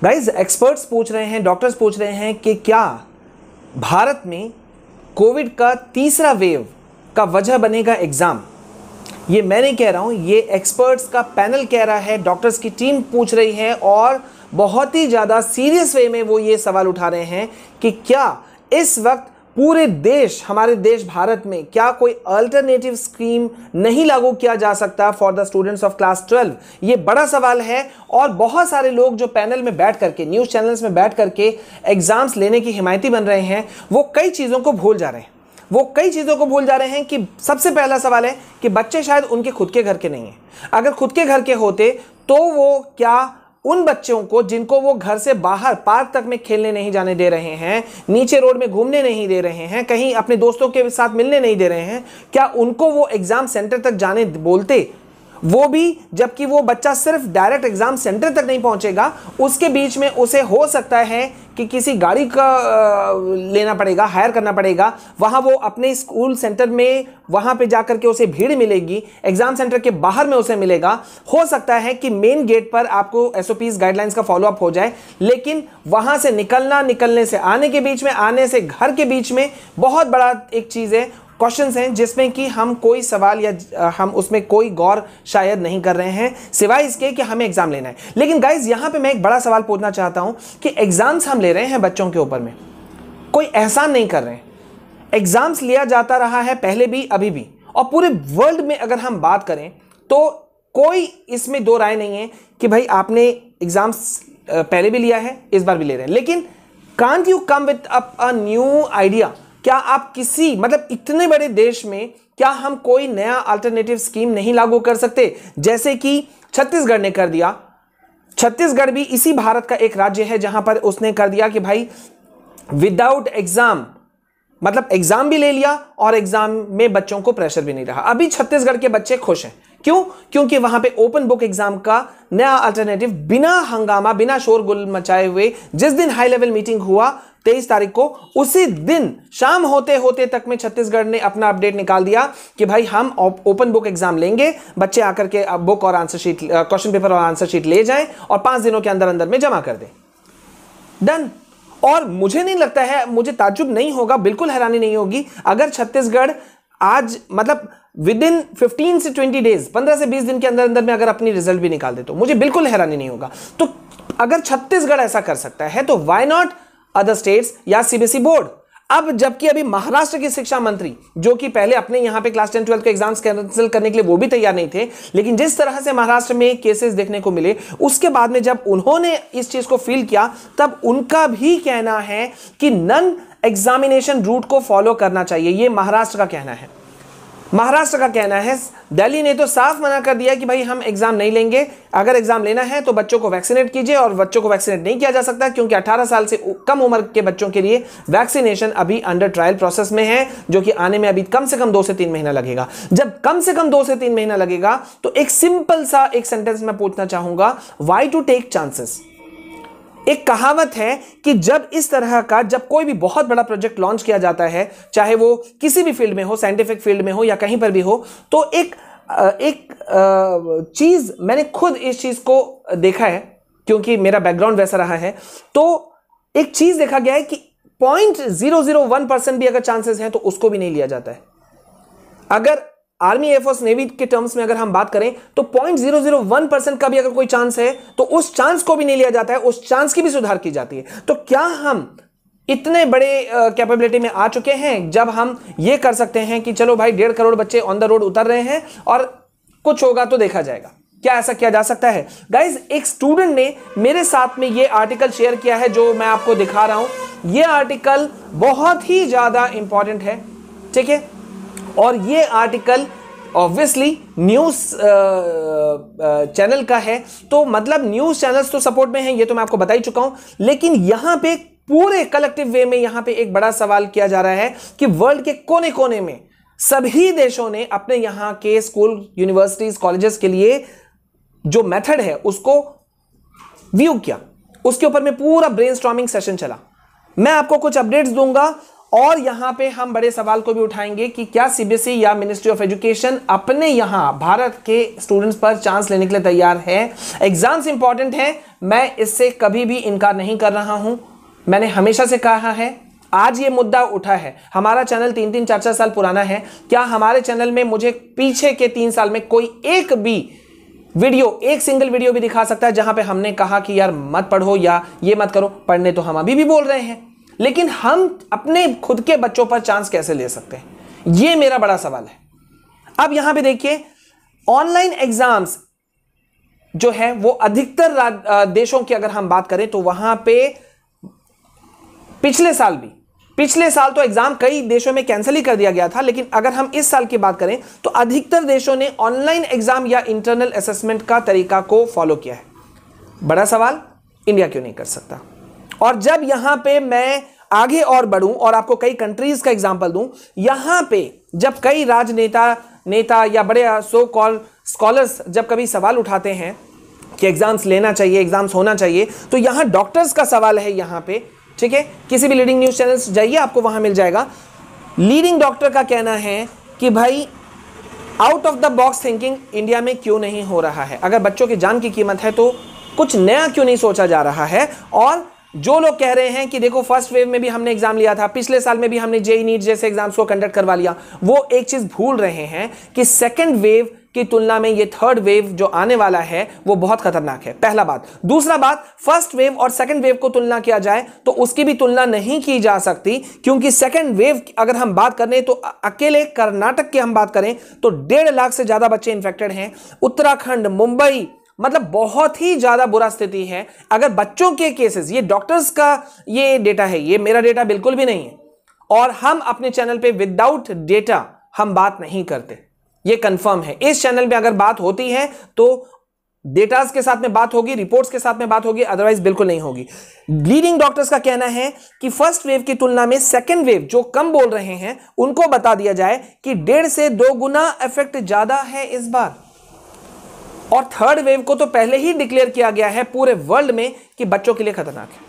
Guys experts पूछ रहे हैं, डॉक्टर्स पूछ रहे हैं कि क्या भारत में कोविड का तीसरा वेव का वजह बनेगा एग्जाम। ये मैं नहीं कह रहा हूं, ये एक्सपर्ट्स का पैनल कह रहा है, डॉक्टर्स की टीम पूछ रही है और बहुत ही ज़्यादा सीरियस वे में वो ये सवाल उठा रहे हैं कि क्या इस वक्त पूरे देश, हमारे देश भारत में क्या कोई अल्टरनेटिव स्कीम नहीं लागू किया जा सकता for the students of class 12। ये बड़ा सवाल है और बहुत सारे लोग जो पैनल में बैठ करके, न्यूज़ चैनल्स में बैठ करके एग्जाम्स लेने की हिमायती बन रहे हैं, वो कई चीज़ों को भूल जा रहे हैं। कि सबसे पहला सवाल है कि बच्चे शायद उनके खुद के घर के नहीं हैं। अगर खुद के घर के होते तो वो क्या उन बच्चों को जिनको वो घर से बाहर पार्क तक में खेलने नहीं जाने दे रहे हैं, नीचे रोड में घूमने नहीं दे रहे हैं, कहीं अपने दोस्तों के साथ मिलने नहीं दे रहे हैं, क्या उनको वो एग्जाम सेंटर तक जाने बोलते? वो भी जबकि वो बच्चा सिर्फ डायरेक्ट एग्जाम सेंटर तक नहीं पहुंचेगा, उसके बीच में उसे हो सकता है कि किसी गाड़ी का लेना पड़ेगा, हायर करना पड़ेगा, वहां वो अपने स्कूल सेंटर में वहां पे जाकर के उसे भीड़ मिलेगी, एग्जाम सेंटर के बाहर में उसे मिलेगा। हो सकता है कि मेन गेट पर आपको एसओपीज गाइडलाइंस का फॉलोअप हो जाए, लेकिन वहां से निकलने से आने के बीच में, आने से घर के बीच में बहुत बड़ा एक चीज है, क्वेश्चंस हैं जिसमें कि हम कोई सवाल या हम उसमें कोई गौर शायद नहीं कर रहे हैं, सिवाय इसके कि हमें एग्जाम लेना है। लेकिन गाइज यहां पे मैं एक बड़ा सवाल पूछना चाहता हूं कि एग्जाम्स हम ले रहे हैं बच्चों के ऊपर में, कोई एहसान नहीं कर रहे हैं। एग्जाम्स लिया जाता रहा है पहले भी, अभी भी, और पूरे वर्ल्ड में अगर हम बात करें तो कोई इसमें दो राय नहीं है कि भाई आपने एग्जाम्स पहले भी लिया है, इस बार भी ले रहे हैं। लेकिन can't you come with a new idea? क्या आप किसी, मतलब इतने बड़े देश में क्या हम कोई नया अल्टरनेटिव स्कीम नहीं लागू कर सकते, जैसे कि छत्तीसगढ़ ने कर दिया? छत्तीसगढ़ भी इसी भारत का एक राज्य है जहां पर उसने कर दिया कि भाई विदाउट एग्जाम, मतलब एग्जाम भी ले लिया और एग्जाम में बच्चों को प्रेशर भी नहीं रहा। अभी छत्तीसगढ़ के बच्चे खुश हैं। क्यों? क्योंकि वहां पे ओपन बुक एग्जाम का नया अल्टरनेटिव बिना हंगामा, बिना शोरगुल मचाए हुए, जिस दिन हाई लेवल मीटिंग हुआ 23 तारीख को, उसी दिन शाम होते होते तक में छत्तीसगढ़ ने अपना अपडेट निकाल दिया कि भाई हम ओपन बुक एग्जाम लेंगे, बच्चे आकर के बुक और आंसर शीट, क्वेश्चन पेपर और आंसर शीट ले जाएं और 5 दिनों के अंदर अंदर में जमा कर दें। डन। और मुझे नहीं लगता है, मुझे ताज्जुब नहीं होगा, बिल्कुल हैरानी नहीं होगी अगर छत्तीसगढ़ आज, मतलब विद इन 15 से 20 डेज, 15 से 20 दिन के अंदर अंदर में अगर अपनी रिजल्ट भी निकाल दे तो मुझे बिल्कुल हैरानी नहीं होगा। तो अगर छत्तीसगढ़ ऐसा कर सकता है तो व्हाई नॉट अदर स्टेट्स या सीबीएसई बोर्ड? अब जबकि अभी महाराष्ट्र के शिक्षा मंत्री, जो कि पहले अपने यहां पे क्लास 10 12 के एग्जाम्स कैंसिल करने के लिए वो भी तैयार नहीं थे, लेकिन जिस तरह से महाराष्ट्र में केसेस देखने को मिले, उसके बाद में जब उन्होंने इस चीज को फील किया, तब उनका भी कहना है कि नन एग्जामिनेशन रूट को फॉलो करना चाहिए। ये महाराष्ट्र का कहना है। महाराष्ट्र का कहना है, दिल्ली ने तो साफ मना कर दिया कि भाई हम एग्जाम नहीं लेंगे, अगर एग्जाम लेना है तो बच्चों को वैक्सीनेट कीजिए, और बच्चों को वैक्सीनेट नहीं किया जा सकता क्योंकि 18 साल से कम उम्र के बच्चों के लिए वैक्सीनेशन अभी अंडर ट्रायल प्रोसेस में है, जो कि आने में अभी कम से कम 2 से 3 महीना लगेगा। जब कम से कम 2 से 3 महीना लगेगा तो एक सिंपल सा एक सेंटेंस में पूछना चाहूंगा, व्हाई टू टेक चांसेस? एक कहावत है कि जब इस तरह का, जब कोई भी बहुत बड़ा प्रोजेक्ट लॉन्च किया जाता है, चाहे वो किसी भी फील्ड में हो, साइंटिफिक फील्ड में हो या कहीं पर भी हो, तो एक चीज मैंने खुद इस चीज को देखा है क्योंकि मेरा बैकग्राउंड वैसा रहा है। तो एक चीज देखा गया है कि 0.001% भी अगर चांसेस हैं तो उसको भी नहीं लिया जाता है। अगर आर्मी, एयरफोर्स, नेवी के टर्म्स में अगर हम बात करें तो 0.001% का भी अगर कोई चांस है तो उस चांस को भी नहीं लिया जाता है, उस चांस की भी सुधार की जाती है। तो क्या हम इतने बड़े कैपेबिलिटी में आ चुके हैं जब हम ये कर सकते हैं कि चलो भाई 1.5 करोड़ बच्चे ऑन द रोड उतर रहे हैं और कुछ होगा तो देखा जाएगा? क्या ऐसा किया जा सकता है? गाइज, एक स्टूडेंट ने मेरे साथ में ये आर्टिकल शेयर किया है जो मैं आपको दिखा रहा हूं। ये आर्टिकल बहुत ही ज्यादा इंपॉर्टेंट है, ठीक है, और ये आर्टिकल ऑब्वियसली न्यूज चैनल का है, तो मतलब न्यूज चैनल्स तो सपोर्ट में हैं, ये तो मैं आपको बता ही चुका हूं। लेकिन यहां पे पूरे कलेक्टिव वे में यहां पे एक बड़ा सवाल किया जा रहा है कि वर्ल्ड के कोने कोने में सभी देशों ने अपने यहां के स्कूल, यूनिवर्सिटीज, कॉलेजेस के लिए जो मेथड है उसको व्यू किया, उसके ऊपर में पूरा ब्रेनस्टॉर्मिंग सेशन चला। मैं आपको कुछ अपडेट्स दूंगा और यहां पे हम बड़े सवाल को भी उठाएंगे कि क्या सीबीएसई या मिनिस्ट्री ऑफ एजुकेशन अपने यहां भारत के स्टूडेंट्स पर चांस लेने के लिए तैयार है। एग्जाम्स इंपॉर्टेंट है, मैं इससे कभी भी इनकार नहीं कर रहा हूं। मैंने हमेशा से कहा है, आज ये मुद्दा उठा है। हमारा चैनल 3-3, 4-4 साल पुराना है। क्या हमारे चैनल में मुझे पीछे के 3 साल में कोई एक भी वीडियो, एक सिंगल वीडियो भी दिखा सकता है जहां पे हमने कहा कि यार मत पढ़ो या ये मत करो? पढ़ने तो हम अभी भी बोल रहे हैं, लेकिन हम अपने खुद के बच्चों पर चांस कैसे ले सकते हैं, ये मेरा बड़ा सवाल है। अब यहां पे देखिए, ऑनलाइन एग्जाम्स जो है वो अधिकतर देशों की अगर हम बात करें तो वहां पे पिछले साल तो एग्जाम कई देशों में कैंसिल ही कर दिया गया था, लेकिन अगर हम इस साल की बात करें तो अधिकतर देशों ने ऑनलाइन एग्जाम या इंटरनल असेसमेंट का तरीका को फॉलो किया है। बड़ा सवाल, इंडिया क्यों नहीं कर सकता? और जब यहां पे मैं आगे और बढ़ूं और आपको कई कंट्रीज का एग्जांपल दूं, यहां पे जब कई नेता या बड़े सो कॉल स्कॉलर्स जब कभी सवाल उठाते हैं कि एग्जाम्स लेना चाहिए, एग्जाम्स होना चाहिए, तो यहां डॉक्टर्स का सवाल है यहां पे, ठीक है? किसी भी लीडिंग न्यूज चैनल्स जाइए, आपको वहां मिल जाएगा। लीडिंग डॉक्टर का कहना है कि भाई out of the box thinking India में क्यों नहीं हो रहा है? अगर बच्चों की जान की कीमत है तो कुछ नया क्यों नहीं सोचा जा रहा है? और जो लोग कह रहे हैं कि देखो फर्स्ट वेव में भी हमने एग्जाम लिया था, पिछले साल में भी हमने जेईई नीट जैसे एग्जाम्स को कंडक्ट करवा लिया, वो एक चीज भूल रहे हैं कि सेकंड वेव की तुलना में ये थर्ड वेव जो आने वाला है वो बहुत खतरनाक है। पहला बात। दूसरा बात, फर्स्ट वेव और सेकंड वेव को तुलना किया जाए तो उसकी भी तुलना नहीं की जा सकती, क्योंकि सेकंड वेव अगर हम बात करें तो अकेले कर्नाटक की हम बात करें तो 1.5 लाख से ज्यादा बच्चे इंफेक्टेड हैं। उत्तराखंड, मुंबई, मतलब बहुत ही ज्यादा बुरा स्थिति है। अगर बच्चों के केसेस, ये डॉक्टर्स का ये डेटा है, ये मेरा डेटा बिल्कुल भी नहीं है, और हम अपने चैनल पे विदाउट डेटा हम बात नहीं करते, ये कंफर्म है। इस चैनल में अगर बात होती है तो डेटास के साथ में बात होगी, रिपोर्ट्स के साथ में बात होगी, अदरवाइज बिल्कुल नहीं होगी। लीडिंग डॉक्टर्स का कहना है कि फर्स्ट वेव की तुलना में सेकंड वेव जो कम बोल रहे हैं उनको बता दिया जाए कि 1.5 से 2 गुना इफेक्ट ज्यादा है इस बार। और थर्ड वेव को तो पहले ही डिक्लेयर किया गया है पूरे वर्ल्ड में कि बच्चों के लिए खतरनाक है,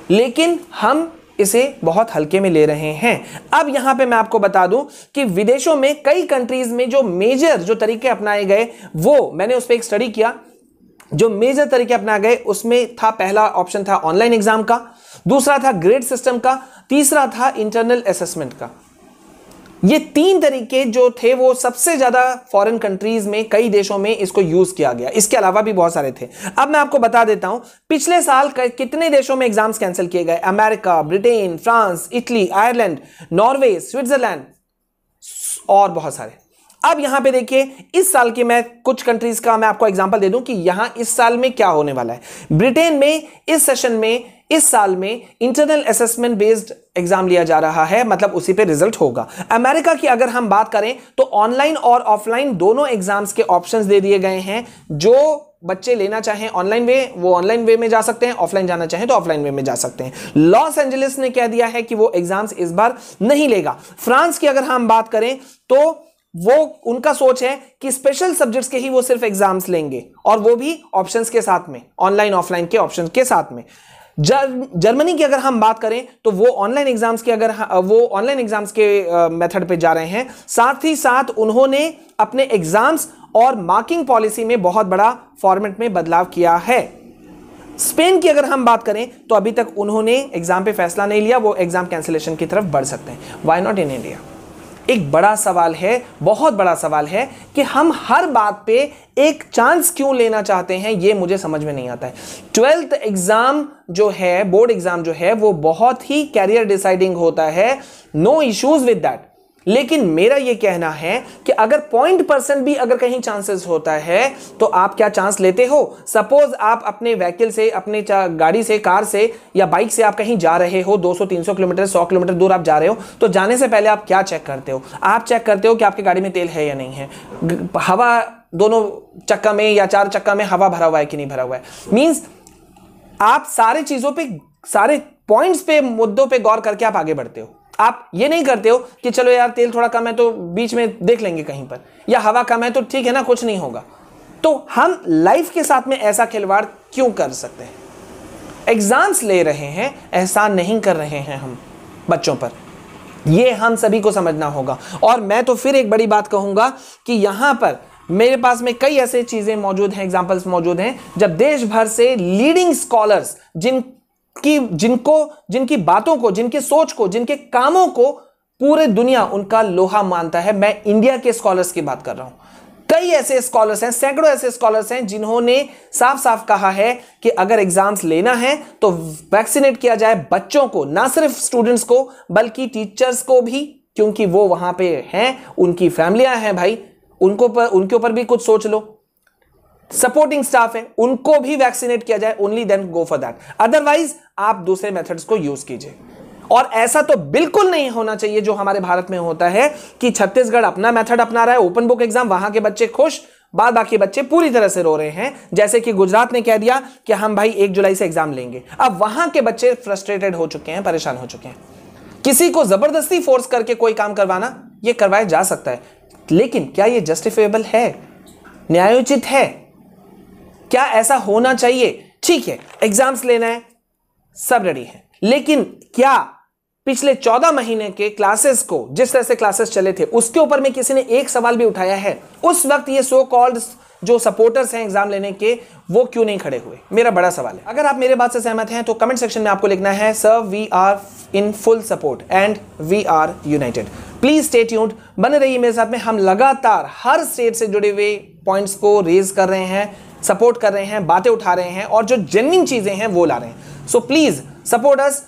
लेकिन हम इसे बहुत हल्के में ले रहे हैं। अब यहां पे मैं आपको बता दूं कि विदेशों में कई कंट्रीज में जो मेजर जो तरीके अपनाए गए, वो मैंने उस पर एक स्टडी किया। जो मेजर तरीके अपनाए गए उसमें था, पहला ऑप्शन था ऑनलाइन एग्जाम का, दूसरा था ग्रेड सिस्टम का, तीसरा था इंटरनल असेसमेंट का। ये 3 तरीके जो थे वो सबसे ज्यादा फॉरेन कंट्रीज में, कई देशों में इसको यूज किया गया। इसके अलावा भी बहुत सारे थे। अब मैं आपको बता देता हूं पिछले साल कितने देशों में एग्जाम्स कैंसिल किए गए। America, Britain, France, Italy, Ireland, Norway, Switzerland और बहुत सारे। अब यहां पे देखिए, इस साल की मैं कुछ कंट्रीज का मैं आपको एग्जांपल दे दूं कि यहां इस साल में क्या होने वाला है। ब्रिटेन में इस सेशन में, इस साल में इंटरनल असेसमेंट बेस्ड एग्जाम लिया जा रहा है, मतलब उसी पे रिजल्ट होगा। अमेरिका की अगर हम बात करें तो ऑनलाइन और ऑफलाइन दोनों एग्जाम्स के ऑप्शंस दे दिए गए हैं। जो बच्चे लेना चाहें ऑनलाइन वे, वो ऑनलाइन वे में जा सकते हैं, ऑफलाइन जाना चाहें तो ऑफलाइन वे में जा सकते हैं। लॉस एंजलिस ने कह दिया है कि वो एग्जाम्स इस बार नहीं लेगा। फ्रांस की अगर हम बात करें तो वो उनका सोच है कि स्पेशल सब्जेक्ट्स के ही वो सिर्फ एग्जाम्स लेंगे, और वो भी ऑप्शंस के साथ में, ऑनलाइन ऑफलाइन के ऑप्शंस के साथ में। जर्मनी की अगर हम बात करें तो वो ऑनलाइन एग्जाम्स के मेथड पे जा रहे हैं। साथ ही साथ उन्होंने अपने एग्जाम्स और मार्किंग पॉलिसी में बहुत बड़ा फॉर्मेट में बदलाव किया है। स्पेन की अगर हम बात करें तो अभी तक उन्होंने एग्जाम पे फैसला नहीं लिया, वो एग्जाम कैंसिलेशन की तरफ बढ़ सकते हैं। Why not in India? एक बड़ा सवाल है, बहुत बड़ा सवाल है कि हम हर बात पे एक चांस क्यों लेना चाहते हैं, ये मुझे समझ में नहीं आता है। 12th एग्जाम जो है, बोर्ड एग्जाम जो है, वो बहुत ही कैरियर डिसाइडिंग होता है, नो इश्यूज विद दैट। लेकिन मेरा ये कहना है कि अगर 0% भी अगर कहीं चांसेस होता है तो आप क्या चांस लेते हो? सपोज आप अपने व्हीकल से, अपने गाड़ी से, कार से या बाइक से आप कहीं जा रहे हो, 200-300 किलोमीटर, 100 किलोमीटर दूर आप जा रहे हो, तो जाने से पहले आप क्या चेक करते हो? आप चेक करते हो कि आपकी गाड़ी में तेल है या नहीं है, हवा दोनों चक्का में या 4 चक्का में हवा भरा हुआ है कि नहीं भरा हुआ है। मींस आप सारे चीजों पे, सारे पॉइंट्स पे, मुद्दों पे गौर करके आप आगे बढ़ते हो। आप ये नहीं करते हो कि चलो यार तेल थोड़ा कम है तो बीच में देख लेंगे कहीं पर, या हवा कम है तो ठीक है ना, कुछ नहीं होगा। तो हम लाइफ के साथ में ऐसा खिलवाड़ क्यों कर सकते हैं? एग्जाम्स ले रहे हैं, एहसान नहीं कर रहे हैं हम। बच्चों पर। ये हम सभी को समझना होगा। और मैं तो फिर एक बड़ी बात कहूंगा कि यहां पर मेरे पास में कई ऐसे चीजें मौजूद हैं, एग्जांपल्स मौजूद हैं, जब देश भर से लीडिंग स्कॉलर्स जिनकी बातों को, जिनके सोच को, जिनके कामों को पूरे दुनिया उनका लोहा मानता है, मैं इंडिया के स्कॉलर्स की बात कर रहा हूं। कई ऐसे स्कॉलर्स हैं, सैकड़ों ऐसे स्कॉलर्स हैं जिन्होंने साफ साफ कहा है कि अगर एग्जाम्स लेना है तो वैक्सीनेट किया जाए बच्चों को, ना सिर्फ स्टूडेंट्स को बल्कि टीचर्स को भी, क्योंकि वो वहां पे हैं, उनकी फैमिलियां हैं भाई, उनके ऊपर भी कुछ सोच लो। सपोर्टिंग स्टाफ है, उनको भी वैक्सीनेट किया जाए, only then go for that. Otherwise आप दूसरे मेथड्स को यूज कीजिए। और ऐसा तो बिल्कुल नहीं होना चाहिए जो हमारे भारत में होता है कि छत्तीसगढ़ अपना मेथड अपना रहा है, ओपन बुक एग्जाम, वहां के बच्चे खुश, बाद बाकी बच्चे पूरी तरह से रो रहे हैं। जैसे कि गुजरात ने कह दिया कि हम भाई 1 जुलाई से एग्जाम लेंगे। अब वहां के बच्चे फ्रस्ट्रेटेड हो चुके हैं, परेशान हो चुके हैं। किसी को जबरदस्ती फोर्स करके कोई काम करवाना, यह करवाया जा सकता है, लेकिन क्या यह जस्टिफिएबल है, न्यायोचित है? क्या ऐसा होना चाहिए? ठीक है, एग्जाम्स लेना है, सब रेडी है, लेकिन क्या पिछले 14 महीने के क्लासेस को, जिस तरह से क्लासेस चले थे, उसके ऊपर में किसी ने एक सवाल भी उठाया है? उस वक्त ये सो कॉल्ड जो सपोर्टर्स हैं एग्जाम लेने के, वो क्यों नहीं खड़े हुए? मेरा बड़ा सवाल है। अगर आप मेरे बात से सहमत हैं तो कमेंट सेक्शन में आपको लिखना है, sir we are in full support and we are united. Please stay tuned, बने रहिए मेरे साथ में। हम लगातार हर स्टेट से जुड़े हुए पॉइंट्स को रेज कर रहे हैं, सपोर्ट कर रहे हैं, बातें उठा रहे हैं और जो जेन्युइन चीजें हैं वो ला रहे हैं। So please support us.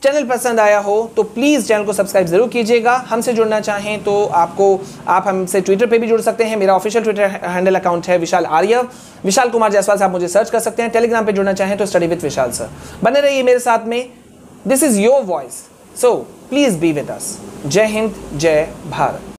Channel पसंद आया हो तो प्लीज़ चैनल को सब्सक्राइब जरूर कीजिएगा। हमसे जुड़ना चाहें तो आप हमसे ट्विटर पे भी जुड़ सकते हैं। मेरा ऑफिशियल ट्विटर हैंडल अकाउंट है विशाल आर्यव, विशाल कुमार जायसवाल से आप मुझे सर्च कर सकते हैं। टेलीग्राम पे जुड़ना चाहें तो स्टडी विद विशाल सर। बने रहिए मेरे साथ में। This is your voice, so please be with us. जय हिंद, जय भारत।